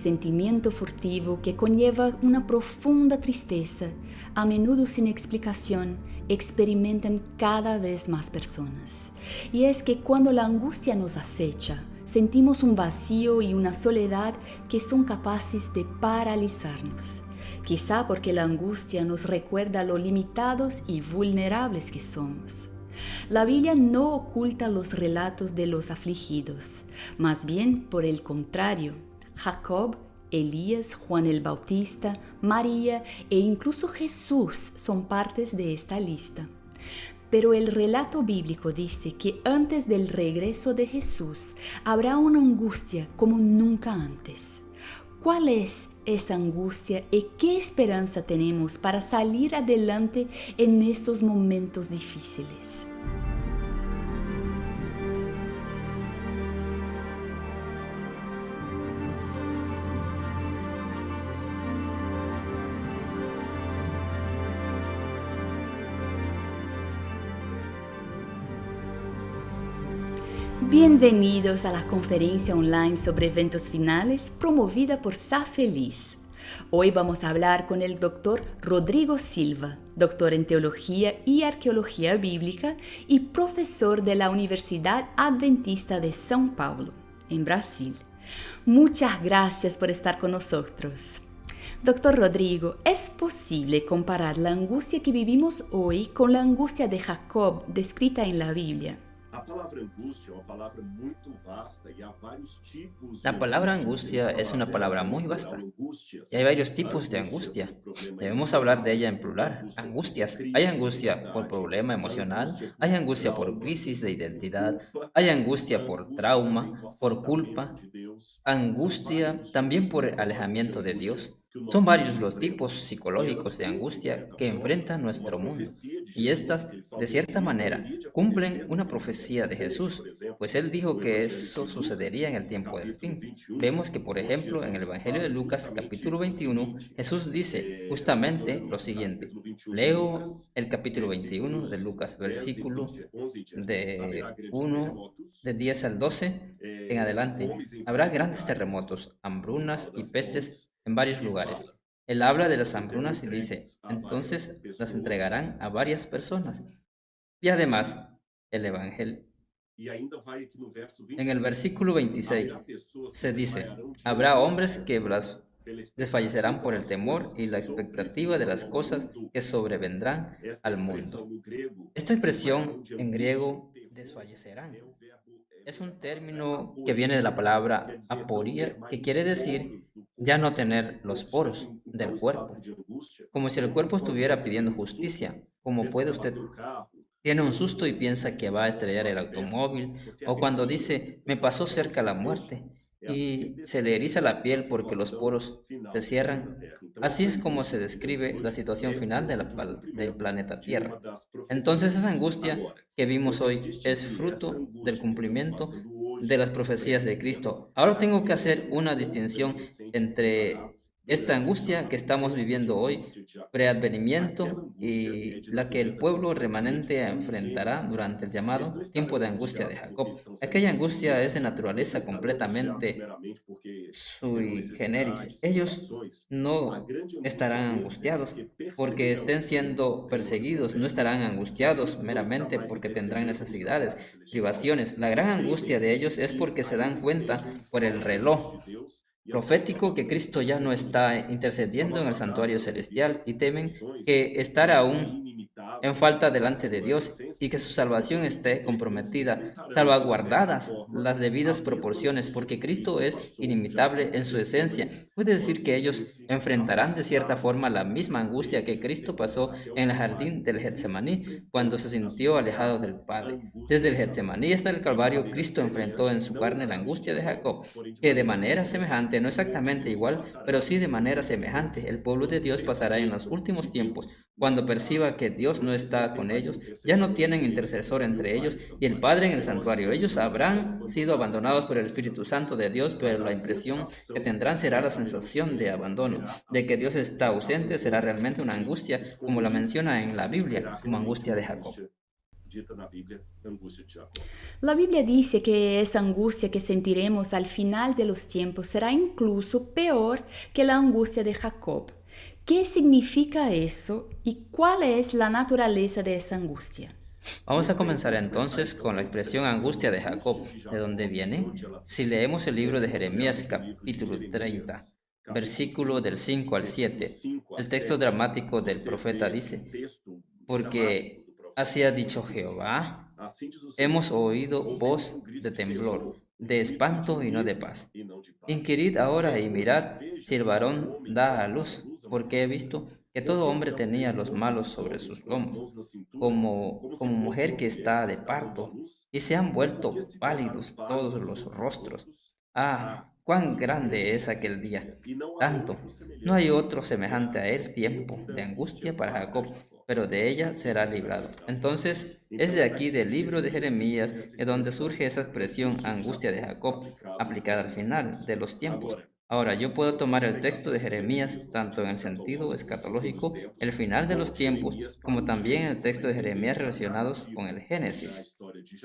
sentimiento furtivo que conlleva una profunda tristeza, a menudo sin explicación, experimentan cada vez más personas. Y es que cuando la angustia nos acecha, sentimos un vacío y una soledad que son capaces de paralizarnos. Quizá porque la angustia nos recuerda lo limitados y vulnerables que somos. La Biblia no oculta los relatos de los afligidos, más bien por el contrario. Jacob, Elías, Juan el Bautista, María e incluso Jesús son partes de esta lista. Pero el relato bíblico dice que antes del regreso de Jesús habrá una angustia como nunca antes. ¿Cuál es esa angustia y qué esperanza tenemos para salir adelante en esos momentos difíciles? Bienvenidos a la conferencia online sobre eventos finales promovida por Sa Feliz. Hoy vamos a hablar con el Dr. Rodrigo Silva, doctor en Teología y Arqueología Bíblica y profesor de la Universidad Adventista de São Paulo, en Brasil. Muchas gracias por estar con nosotros. Doctor Rodrigo, ¿es posible comparar la angustia que vivimos hoy con la angustia de Jacob descrita en la Biblia? La palabra angustia es una palabra muy vasta y hay varios tipos de angustia. Debemos hablar de ella en plural. Angustias. Hay angustia por problema emocional, hay angustia por crisis de identidad, hay angustia por trauma, por culpa, angustia también por alejamiento de Dios. Son varios los tipos psicológicos de angustia que enfrenta nuestro mundo, y estas, de cierta manera, cumplen una profecía de Jesús, pues él dijo que eso sucedería en el tiempo del fin. Vemos que, por ejemplo, en el Evangelio de Lucas, capítulo 21, Jesús dice justamente lo siguiente. Leo el capítulo 21 de Lucas, versículo de 1, de 10 al 12 en adelante. Habrá grandes terremotos, hambrunas y pestes en varios lugares. Él habla de las hambrunas y dice, entonces las entregarán a varias personas. Y además, el Evangelio, en el versículo 26, se dice, habrá hombres que desfallecerán por el temor y la expectativa de las cosas que sobrevendrán al mundo. Esta expresión en griego, desfallecerán, es un término que viene de la palabra aporía, que quiere decir ya no tener los poros del cuerpo, como si el cuerpo estuviera pidiendo justicia. Como puede usted, tiene un susto y piensa que va a estrellar el automóvil, o cuando dice, me pasó cerca la muerte, y se le eriza la piel porque los poros se cierran. Así es como se describe la situación final del planeta Tierra. Entonces esa angustia que vimos hoy es fruto del cumplimiento de las profecías de Cristo. Ahora tengo que hacer una distinción entre esta angustia que estamos viviendo hoy, preadvenimiento, y la que el pueblo remanente enfrentará durante el llamado tiempo de angustia de Jacob. Aquella angustia es de naturaleza completamente sui generis. Ellos no estarán angustiados porque estén siendo perseguidos, no estarán angustiados meramente porque tendrán necesidades, privaciones. La gran angustia de ellos es porque se dan cuenta por el reloj profético que Cristo ya no está intercediendo en el santuario celestial y temen que estar aún en falta delante de Dios y que su salvación esté comprometida, salvaguardadas las debidas proporciones, porque Cristo es inimitable en su esencia. Puede decir que ellos enfrentarán de cierta forma la misma angustia que Cristo pasó en el jardín del Getsemaní cuando se sintió alejado del Padre. Desde el Getsemaní hasta el Calvario, Cristo enfrentó en su carne la angustia de Jacob, que de manera semejante, no exactamente igual, pero sí de manera semejante, el pueblo de Dios pasará en los últimos tiempos. Cuando perciba que Dios no está con ellos, ya no tienen intercesor entre ellos y el Padre en el santuario. Ellos habrán sido abandonados por el Espíritu Santo de Dios, pero la impresión que tendrán será la sensación de abandono, de que Dios está ausente. Será realmente una angustia, como la menciona en la Biblia, como angustia de Jacob. La Biblia dice que esa angustia que sentiremos al final de los tiempos será incluso peor que la angustia de Jacob. ¿Qué significa eso y cuál es la naturaleza de esa angustia? Vamos a comenzar entonces con la expresión angustia de Jacob. ¿De dónde viene? Si leemos el libro de Jeremías capítulo 30, versículo del 5 al 7, el texto dramático del profeta dice, porque así ha dicho Jehová, hemos oído voz de temblor, de espanto y no de paz. Inquirid ahora y mirad si el varón da a luz, porque he visto que todo hombre tenía los malos sobre sus lomos, como mujer que está de parto, y se han vuelto pálidos todos los rostros. Ah, cuán grande es aquel día. Tanto, no hay otro semejante a él tiempo de angustia para Jacob, pero de ella será librado. Entonces, es de aquí del libro de Jeremías de donde surge esa expresión angustia de Jacob, aplicada al final de los tiempos. Ahora, yo puedo tomar el texto de Jeremías tanto en el sentido escatológico, el final de los tiempos, como también el texto de Jeremías relacionados con el Génesis,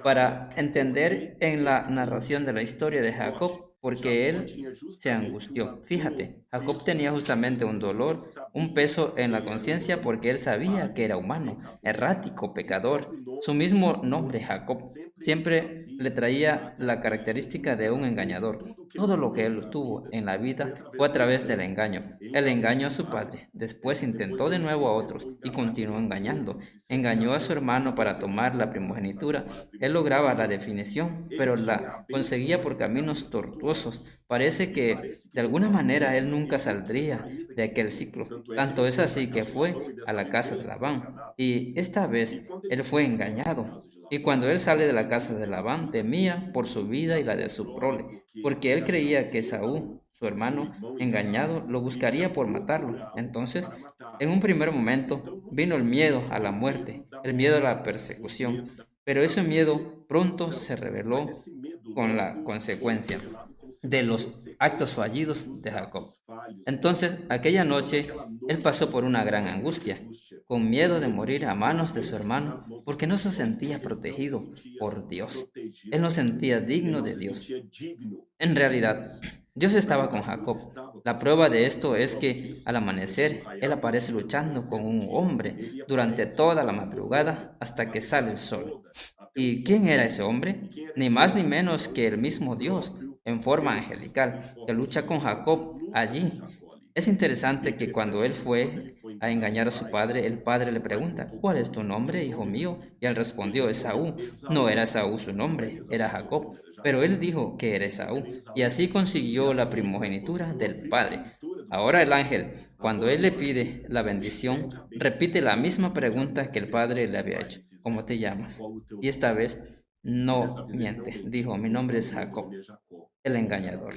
para entender en la narración de la historia de Jacob, porque él se angustió. Fíjate, Jacob tenía justamente un dolor, un peso en la conciencia porque él sabía que era humano, errático, pecador. Su mismo nombre, Jacob, siempre le traía la característica de un engañador. Todo lo que él tuvo en la vida fue a través del engaño. Él engañó a su padre, después intentó de nuevo a otros y continuó engañando. Engañó a su hermano para tomar la primogenitura. Él lograba la definición, pero la conseguía por caminos tortuosos. Parece que de alguna manera él nunca saldría de aquel ciclo. Tanto es así que fue a la casa de Labán y esta vez él fue engañado. Y cuando él sale de la casa de Labán, temía por su vida y la de su prole, porque él creía que Esaú, su hermano, engañado, lo buscaría por matarlo. Entonces, en un primer momento, vino el miedo a la muerte, el miedo a la persecución, pero ese miedo pronto se reveló con la consecuencia de los actos fallidos de Jacob. Entonces, aquella noche, él pasó por una gran angustia, con miedo de morir a manos de su hermano, porque no se sentía protegido por Dios. Él no sentía digno de Dios. En realidad, Dios estaba con Jacob. La prueba de esto es que al amanecer, él aparece luchando con un hombre durante toda la madrugada hasta que sale el sol. ¿Y quién era ese hombre? Ni más ni menos que el mismo Dios, en forma angelical, que lucha con Jacob allí. Es interesante que cuando él fue a engañar a su padre, el padre le pregunta, ¿cuál es tu nombre, hijo mío? Y él respondió, Esaú. No era Esaú su nombre, era Jacob. Pero él dijo que era Esaú, y así consiguió la primogenitura del padre. Ahora el ángel, cuando él le pide la bendición, repite la misma pregunta que el padre le había hecho. ¿Cómo te llamas? Y esta vez no miente. Dijo, mi nombre es Jacob, el engañador.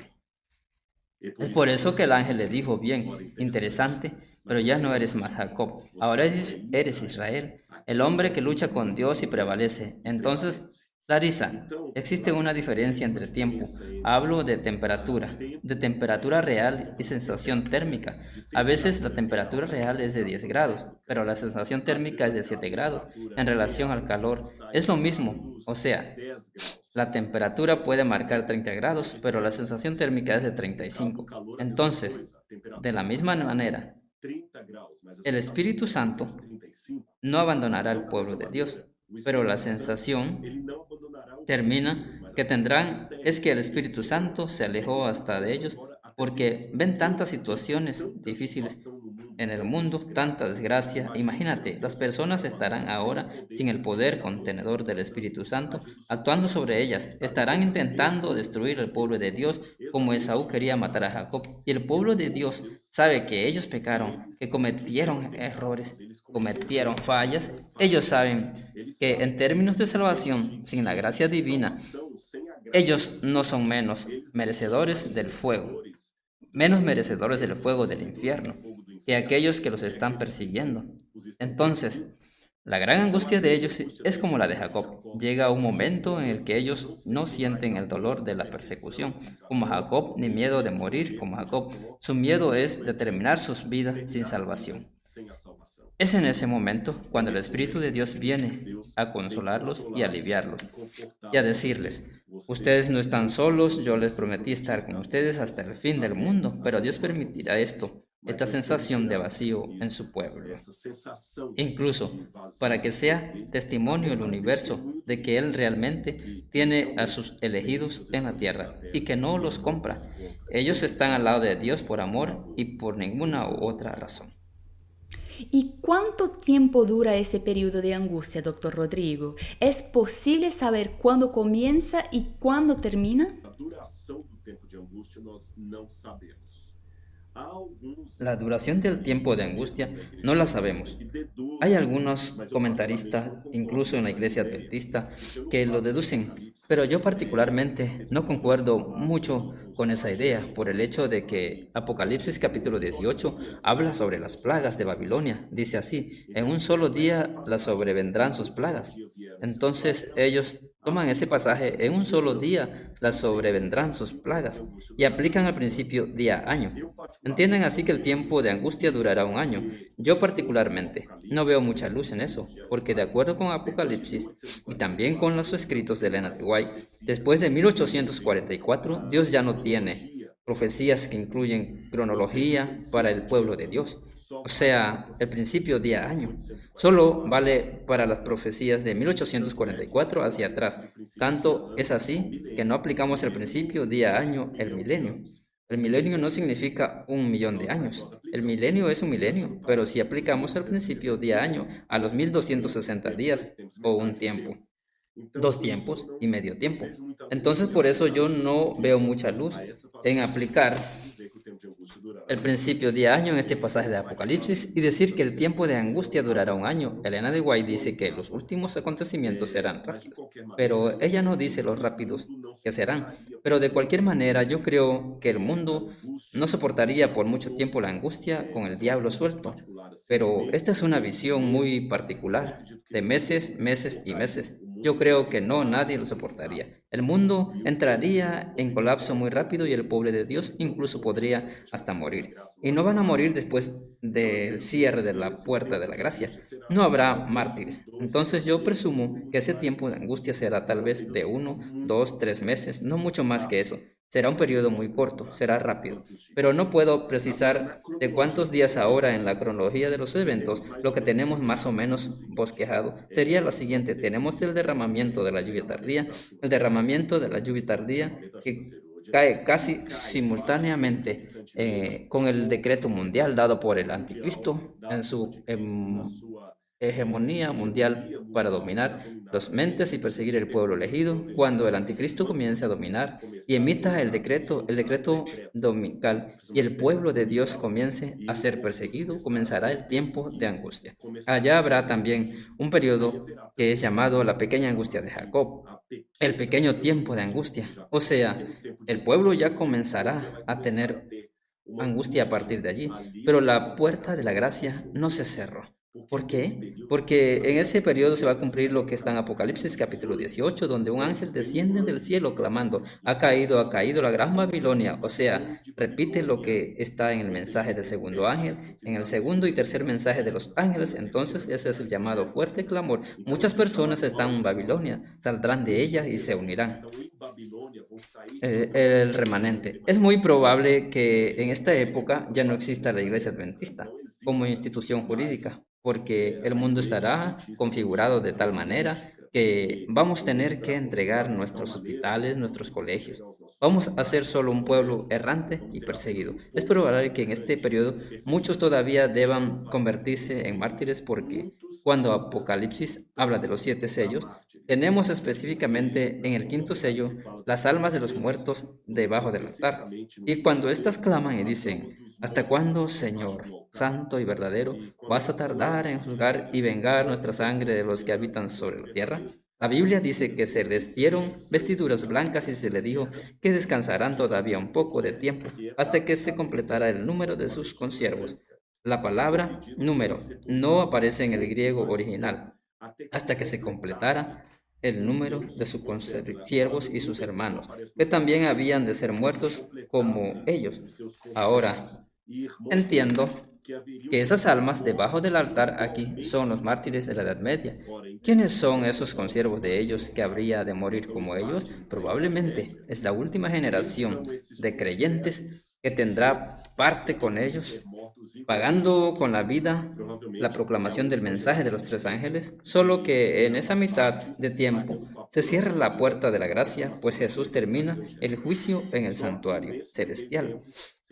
Es por eso que el ángel le dijo, bien, interesante, pero ya no eres más Jacob, ahora eres Israel, el hombre que lucha con Dios y prevalece. Entonces, Larisa, existe una diferencia entre tiempo. Hablo de temperatura real y sensación térmica. A veces la temperatura real es de 10 grados, pero la sensación térmica es de 7 grados en relación al calor. Es lo mismo, o sea, la temperatura puede marcar 30 grados, pero la sensación térmica es de 35. Entonces, de la misma manera, el Espíritu Santo no abandonará al pueblo de Dios, pero la sensación termina que tendrán es que el Espíritu Santo se alejó hasta de ellos porque ven tantas situaciones difíciles en el mundo, tanta desgracia. Imagínate, las personas estarán ahora sin el poder contenedor del Espíritu Santo, actuando sobre ellas. Estarán intentando destruir el pueblo de Dios como Esaú quería matar a Jacob. Y el pueblo de Dios sabe que ellos pecaron, que cometieron errores, cometieron fallas. Ellos saben que en términos de salvación, sin la gracia divina, ellos no son menos merecedores del fuego del infierno, que aquellos que los están persiguiendo. Entonces, la gran angustia de ellos es como la de Jacob. Llega un momento en el que ellos no sienten el dolor de la persecución, como Jacob, ni miedo de morir, como Jacob. Su miedo es de terminar sus vidas sin salvación. Es en ese momento cuando el Espíritu de Dios viene a consolarlos y aliviarlos y a decirles, ustedes no están solos, yo les prometí estar con ustedes hasta el fin del mundo, pero Dios permitirá esto, esta sensación de vacío en su pueblo, incluso para que sea testimonio el universo de que Él realmente tiene a sus elegidos en la tierra y que no los compra. Ellos están al lado de Dios por amor y por ninguna otra razón. ¿Y cuánto tiempo dura ese periodo de angustia, doctor Rodrigo? ¿Es posible saber cuándo comienza y cuándo termina? La duración del tiempo de angustia no la sabemos. Hay algunos comentaristas, incluso en la iglesia adventista, que lo deducen, pero yo particularmente no concuerdo mucho con esa idea por el hecho de que Apocalipsis capítulo 18 habla sobre las plagas de Babilonia. Dice así, en un solo día las sobrevendrán sus plagas. Entonces ellos toman ese pasaje, en un solo día las sobrevendrán sus plagas, y aplican el principio día-año. Entienden así que el tiempo de angustia durará un año. Yo particularmente no veo mucha luz en eso, porque de acuerdo con Apocalipsis y también con los escritos de Elena de White, después de 1844 Dios ya no tiene profecías que incluyen cronología para el pueblo de Dios. O sea, el principio día-año. Solo vale para las profecías de 1844 hacia atrás. Tanto es así que no aplicamos el principio día-año, el milenio. El milenio no significa 1 millón de años. El milenio es un milenio, pero si aplicamos el principio día-año a los 1260 días o un tiempo, 2 tiempos y medio tiempo. Entonces por eso yo no veo mucha luz en aplicar el principio de año en este pasaje de Apocalipsis y decir que el tiempo de angustia durará un año. Elena de White dice que los últimos acontecimientos serán rápidos, pero ella no dice los rápidos que serán. Pero de cualquier manera, yo creo que el mundo no soportaría por mucho tiempo la angustia con el diablo suelto. Pero esta es una visión muy particular, de meses, meses y meses. Yo creo que no, nadie lo soportaría. El mundo entraría en colapso muy rápido y el pueblo de Dios incluso podría hasta morir. Y no van a morir después del cierre de la puerta de la gracia. No habrá mártires. Entonces yo presumo que ese tiempo de angustia será tal vez de 1, 2, 3 meses, no mucho más que eso. Será un periodo muy corto, será rápido, pero no puedo precisar de cuántos días ahora en la cronología de los eventos. Lo que tenemos más o menos bosquejado sería lo siguiente: tenemos el derramamiento de la lluvia tardía, que cae casi simultáneamente con el decreto mundial dado por el anticristo en su hegemonía mundial para dominar las mentes y perseguir el pueblo elegido. Cuando el anticristo comience a dominar y emita el decreto dominical, y el pueblo de Dios comience a ser perseguido, comenzará el tiempo de angustia. Allá habrá también un periodo que es llamado la pequeña angustia de Jacob, el pequeño tiempo de angustia. O sea, el pueblo ya comenzará a tener angustia a partir de allí, pero la puerta de la gracia no se cerró. ¿Por qué? Porque en ese periodo se va a cumplir lo que está en Apocalipsis capítulo 18, donde un ángel desciende del cielo clamando, ha caído la gran Babilonia. O sea, repite lo que está en el mensaje del segundo ángel, en el segundo y tercer mensaje de los ángeles. Entonces ese es el llamado fuerte clamor. Muchas personas están en Babilonia, saldrán de ella y se unirán. El remanente. Es muy probable que en esta época ya no exista la iglesia adventista como institución jurídica, porque el mundo estará configurado de tal manera que vamos a tener que entregar nuestros hospitales, nuestros colegios. Vamos a ser solo un pueblo errante y perseguido. Es probable que en este periodo muchos todavía deban convertirse en mártires, porque cuando Apocalipsis habla de los 7 sellos, tenemos específicamente en el quinto sello las almas de los muertos debajo del altar. Y cuando éstas claman y dicen, ¿hasta cuándo, Señor, santo y verdadero, vas a tardar en juzgar y vengar nuestra sangre de los que habitan sobre la tierra? La Biblia dice que se les dieron vestiduras blancas y se le dijo que descansarán todavía un poco de tiempo hasta que se completara el número de sus consiervos. La palabra número no aparece en el griego original hasta que se completara el número de sus consiervos y sus hermanos, que también habían de ser muertos como ellos. Ahora entiendo que esas almas debajo del altar aquí son los mártires de la Edad Media. ¿Quiénes son esos consiervos de ellos que habría de morir como ellos? Probablemente es la última generación de creyentes que tendrá parte con ellos, pagando con la vida la proclamación del mensaje de los tres ángeles, solo que en esa mitad de tiempo se cierra la puerta de la gracia, pues Jesús termina el juicio en el santuario celestial.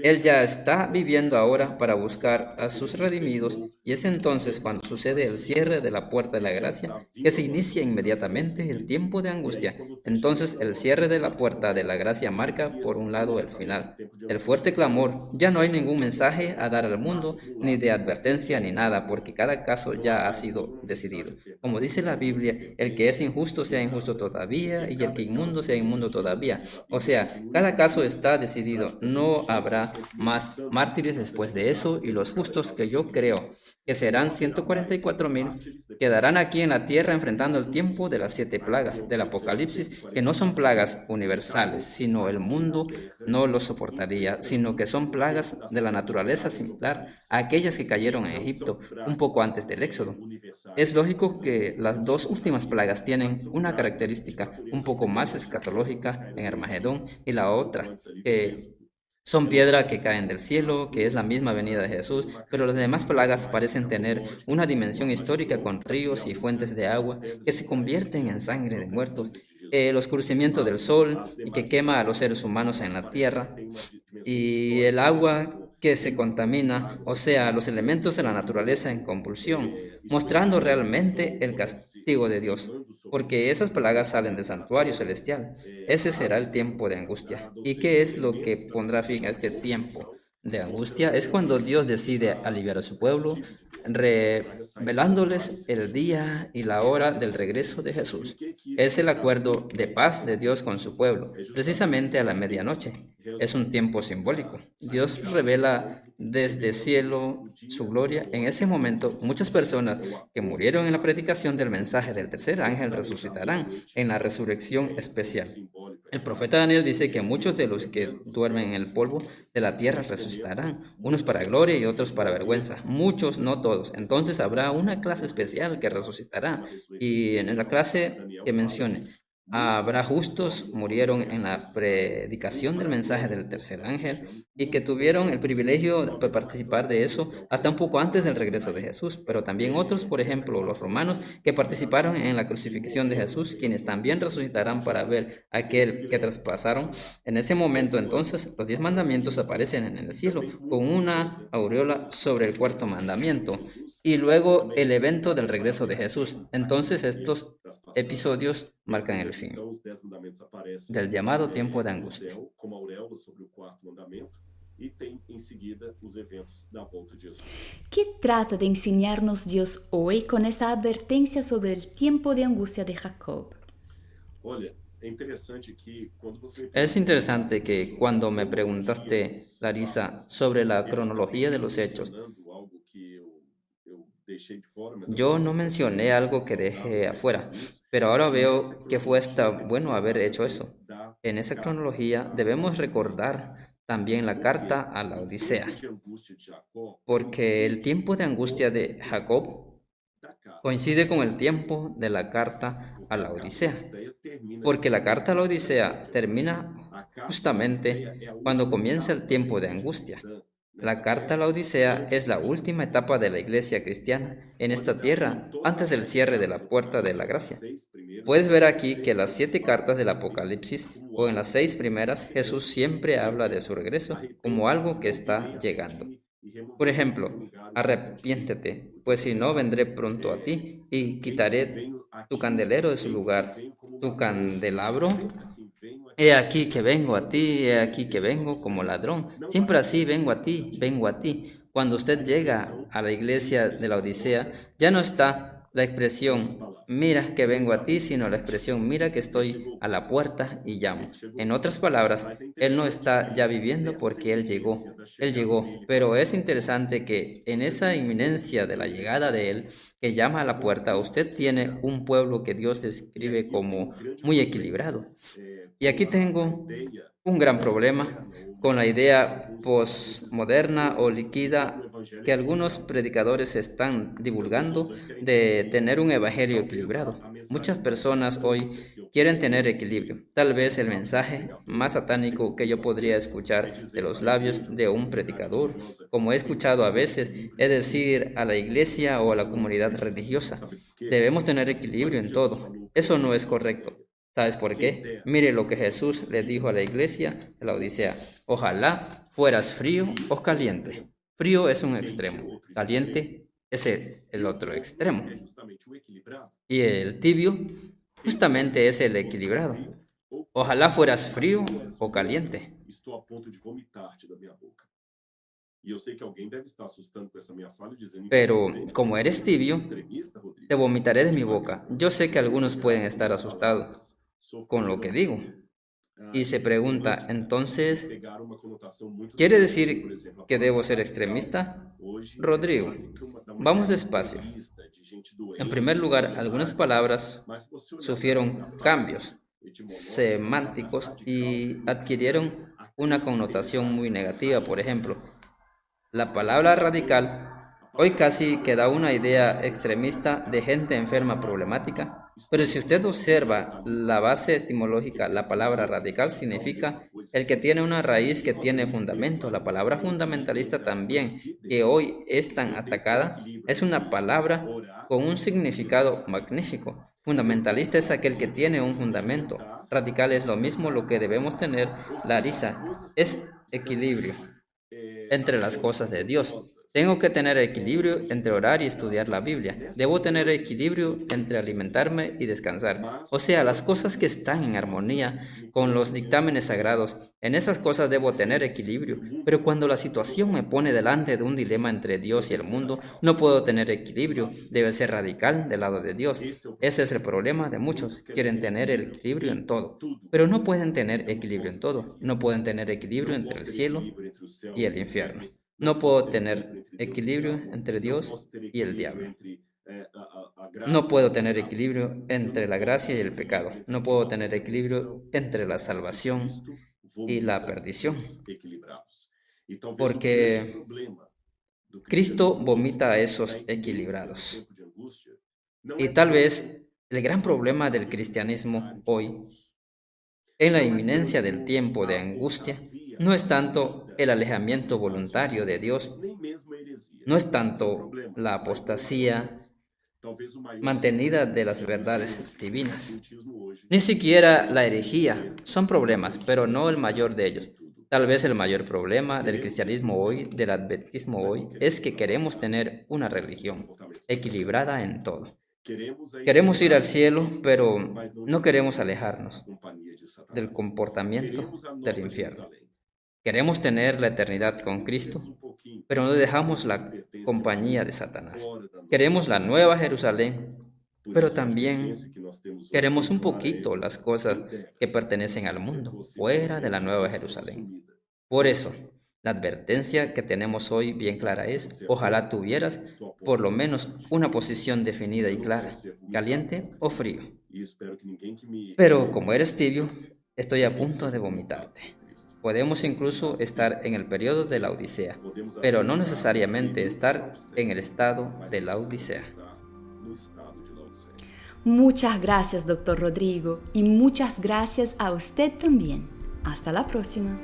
Él ya está viviendo ahora para buscar a sus redimidos y es entonces cuando sucede el cierre de la puerta de la gracia que se inicia inmediatamente el tiempo de angustia. Entonces el cierre de la puerta de la gracia marca por un lado el final. El fuerte clamor, ya no hay ningún mensaje a dar al mundo, ni de advertencia ni nada, porque cada caso ya ha sido decidido. Como dice la Biblia, el que es injusto sea injusto todavía y el que inmundo sea inmundo todavía. O sea, cada caso está decidido, no habrá más mártires después de eso y los justos que yo creo que serán 144,000 quedarán aquí en la tierra enfrentando el tiempo de las 7 plagas del Apocalipsis, que no son plagas universales, sino el mundo no lo soportaría, sino que son plagas de la naturaleza similar a aquellas que cayeron en Egipto un poco antes del Éxodo. Es lógico que las dos últimas plagas tienen una característica un poco más escatológica en Armagedón y la otra, que son piedra que caen del cielo, que es la misma venida de Jesús, pero las demás plagas parecen tener una dimensión histórica con ríos y fuentes de agua que se convierten en sangre de muertos, el oscurecimiento del sol y que quema a los seres humanos en la tierra, y el agua que se contamina, o sea, los elementos de la naturaleza en compulsión, mostrando realmente el castigo de Dios, porque esas plagas salen del santuario celestial. Ese será el tiempo de angustia. ¿Y qué es lo que pondrá fin a este tiempo de angustia? Es cuando Dios decide aliviar a su pueblo, revelándoles el día y la hora del regreso de Jesús. Es el acuerdo de paz de Dios con su pueblo, precisamente a la medianoche. Es un tiempo simbólico. Dios revela desde el cielo su gloria. En ese momento, muchas personas que murieron en la predicación del mensaje del tercer ángel resucitarán en la resurrección especial. El profeta Daniel dice que muchos de los que duermen en el polvo de la tierra resucitarán, unos para gloria y otros para vergüenza. Muchos, no todos. Entonces habrá una clase especial que resucitará. Y en la clase que mencione, habrá justos, murieron en la predicación del mensaje del tercer ángel y que tuvieron el privilegio de participar de eso hasta un poco antes del regreso de Jesús, pero también otros, por ejemplo, los romanos que participaron en la crucifixión de Jesús, quienes también resucitarán para ver a aquel que traspasaron. En ese momento, entonces, los 10 mandamientos aparecen en el cielo con una aureola sobre el cuarto mandamiento y luego el evento del regreso de Jesús. Entonces, estos episodios marcan el fin del llamado tiempo de angustia. ¿Qué trata de enseñarnos Dios hoy con esta advertencia sobre el tiempo de angustia de Jacob? Es interesante que cuando me preguntaste, Larisa, sobre la cronología de los hechos, yo no mencioné algo que dejé afuera, pero ahora veo que fue hasta bueno haber hecho eso. En esa cronología debemos recordar también la carta a la Odisea, porque el tiempo de angustia de Jacob coincide con el tiempo de la carta a la Odisea, porque la carta a la Odisea termina justamente cuando comienza el tiempo de angustia. La carta a la Odisea es la última etapa de la iglesia cristiana en esta tierra antes del cierre de la puerta de la gracia. Puedes ver aquí que las 7 cartas del Apocalipsis o en las 6 primeras Jesús siempre habla de su regreso como algo que está llegando. Por ejemplo, arrepiéntete, pues si no vendré pronto a ti y quitaré tu candelero de su lugar, tu candelabro. He aquí que vengo a ti, he aquí que vengo como ladrón. Siempre así vengo a ti, vengo a ti. Cuando usted llega a la iglesia de la Odisea, ya no está la expresión mira que vengo a ti, sino la expresión mira que estoy a la puerta y llamo. En otras palabras, él no está ya viviendo porque él llegó, pero es interesante que en esa inminencia de la llegada de él, que llama a la puerta, usted tiene un pueblo que Dios describe como muy equilibrado. Y aquí tengo un gran problema con la idea postmoderna o líquida que algunos predicadores están divulgando de tener un evangelio equilibrado. Muchas personas hoy quieren tener equilibrio. Tal vez el mensaje más satánico que yo podría escuchar de los labios de un predicador, como he escuchado a veces, es decir a la iglesia o a la comunidad religiosa: debemos tener equilibrio en todo. Eso no es correcto. ¿Sabes por qué? Mire lo que Jesús le dijo a la iglesia de la Odisea: ojalá fueras frío o caliente. Frío es un extremo, caliente es el otro extremo. Y el tibio justamente es el equilibrado. Ojalá fueras frío o caliente. Pero como eres tibio, te vomitaré de mi boca. Yo sé que algunos pueden estar asustados con lo que digo. Y se pregunta, entonces, ¿quiere decir que debo ser extremista? Rodrigo, vamos despacio. En primer lugar, algunas palabras sufrieron cambios semánticos y adquirieron una connotación muy negativa. Por ejemplo, la palabra radical hoy casi que da una idea extremista de gente enferma problemática, pero si usted observa la base etimológica, la palabra radical significa el que tiene una raíz que tiene fundamento. La palabra fundamentalista también, que hoy es tan atacada, es una palabra con un significado magnífico. Fundamentalista es aquel que tiene un fundamento. Radical es lo mismo, lo que debemos tener. Larisa es equilibrio entre las cosas de Dios. Tengo que tener equilibrio entre orar y estudiar la Biblia. Debo tener equilibrio entre alimentarme y descansar. O sea, las cosas que están en armonía con los dictámenes sagrados. En esas cosas debo tener equilibrio. Pero cuando la situación me pone delante de un dilema entre Dios y el mundo, no puedo tener equilibrio. Debe ser radical del lado de Dios. Ese es el problema de muchos. Quieren tener el equilibrio en todo, pero no pueden tener equilibrio en todo. No pueden tener equilibrio entre el cielo y el infierno. No puedo tener equilibrio entre Dios y el diablo. No puedo tener equilibrio entre la gracia y el pecado. No puedo tener equilibrio entre la salvación y la perdición. Porque Cristo vomita a esos equilibrados. Y tal vez el gran problema del cristianismo hoy, en la inminencia del tiempo de angustia, no es tanto el alejamiento voluntario de Dios, no es tanto la apostasía mantenida de las verdades divinas, ni siquiera la herejía. Son problemas, pero no el mayor de ellos. Tal vez el mayor problema del cristianismo hoy, del adventismo hoy, es que queremos tener una religión equilibrada en todo. Queremos ir al cielo, pero no queremos alejarnos del comportamiento del infierno. Queremos tener la eternidad con Cristo, pero no dejamos la compañía de Satanás. Queremos la nueva Jerusalén, pero también queremos un poquito las cosas que pertenecen al mundo, fuera de la nueva Jerusalén. Por eso, la advertencia que tenemos hoy bien clara es: ojalá tuvieras por lo menos una posición definida y clara, caliente o frío. Pero como eres tibio, estoy a punto de vomitarte. Podemos incluso estar en el periodo de la Odisea, pero no necesariamente estar en el estado de la Odisea. Muchas gracias, doctor Rodrigo, y muchas gracias a usted también. Hasta la próxima.